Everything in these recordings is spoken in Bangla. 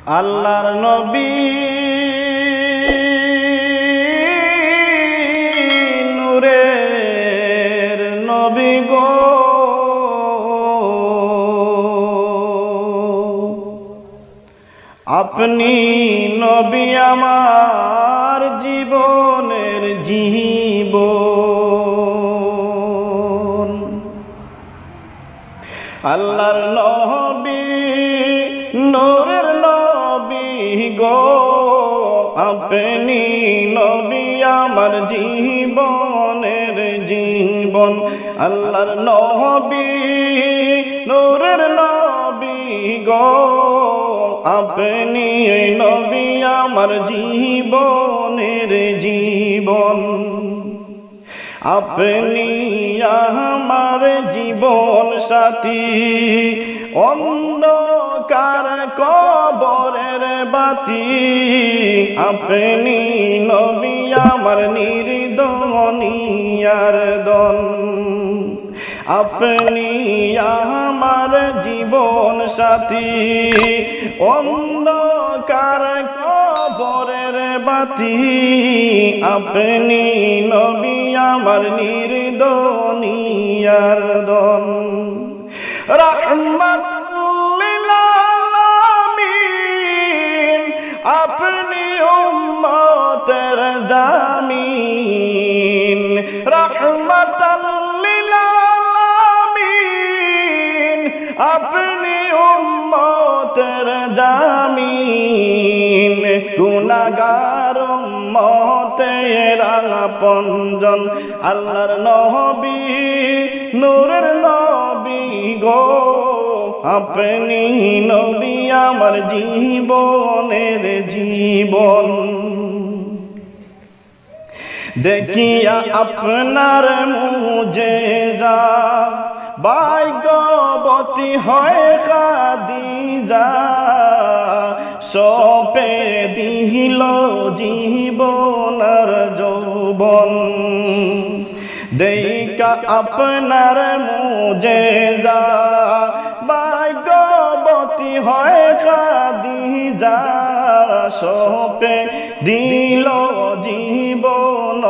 আল্লাহর নবী নূরের নবী গো, আপনি নবী আমার জীবনের জীবন। আল্লাহর নবী নূরের নবী গো, আপনি নবী আমার জীবনের জীবন। আল্লাহর নবী নূরের নবী গো, আপনি নবী আমার জীবনের জীবন। আপনি আমার জীবন সাথী, অন্ধকার কবরের বাতি। আপনি নবী আমার নির্দনিয়ার দন। আপনি আমার জীবন সাথী, অন্ধকার কবরের বাতি। আপনি নবী আমার নির্দনিয়ার দন। রাহমাতুল আলামিন, আপনি উম্মতের জামিন। রাহমাতুল আলামিন, আপনি উম্মতের জামিন। গুনাহগার উম্মতের আপনজন। আল্লাহর নবী নূরের নবী গো, আপনি নবী আমার জীবনের জীবন। দেখিয়া আপনার মুজেজা, ভাগ্যবতী হয় খাদিজা। সপে দিল জীবন আর যৌবন। দেখা আপনার মুজেজা, ভাগ্যবতী হয় খাদিজা। সপে দিল জীবন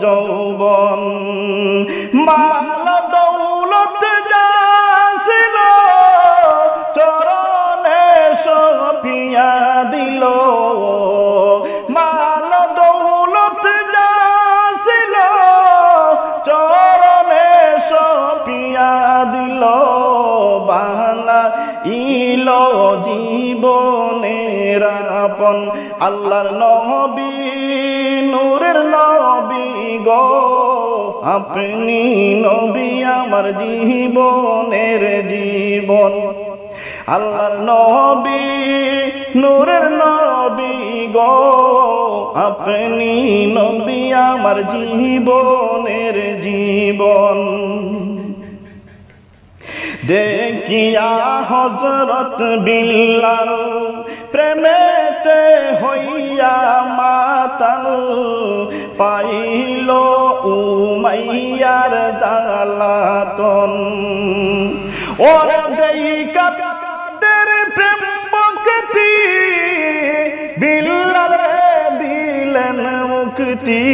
যৌবন। মাল দৌলত যা ছিল চরণে সপিয়া দিল। মাল দৌলত যা ছিল চরণে সপিয়া দিল। বাহানা ইল জীবনের আপন। আল্লাহর নবী নূরের নবী গো, আপনি নবী আমার জীবনের জীবন। আল্লাহর নবী নূরের নবী গো, আপনি নবী আমার জীবনের জীবন। দেখিয়া হযরত বিল্লাল, প্রেমেতে হইয়া মাতাল। পাইল উমাইয়ার জ্বালাতন। ওরে দেইকা তাদের প্রেম ভক্তি, বিল্লাল দিলেন মুক্তি।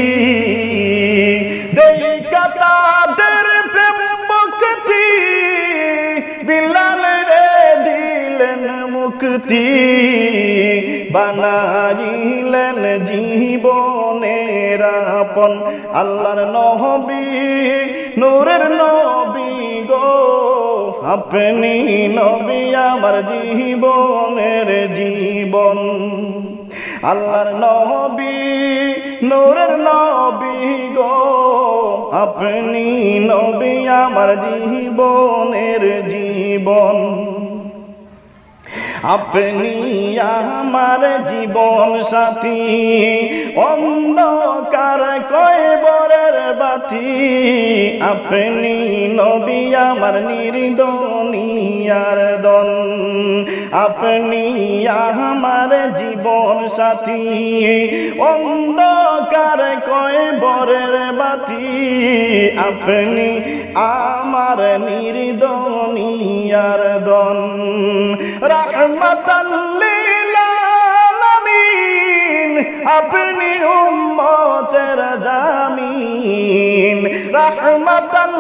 দেইকা তাদের প্রেম ভক্তি, বিল্লাল দিলেন মুক্তি। বানাইলেন জীবনের আপন। আল্লাহর নবী নূরের নবী গো, আপনি নবী আমার জীবনের জীবন। আল্লাহর নবী নূরের নবী গো, আপনি নবী আমার জীবনের জীবন। আপনি আমার জীবন সাথী, অন্ধকার কবরের বাতি। আপনি নবী আমার নির্দনিয়ার দন। আপনি আমার জীবন সাথী, অন্ধকার কবরের বাতি। আপনি আমার নির্দনিয়ার দন। রাহমাতাল লিল আপনি উম্মতের জামিন, রাহমাতাল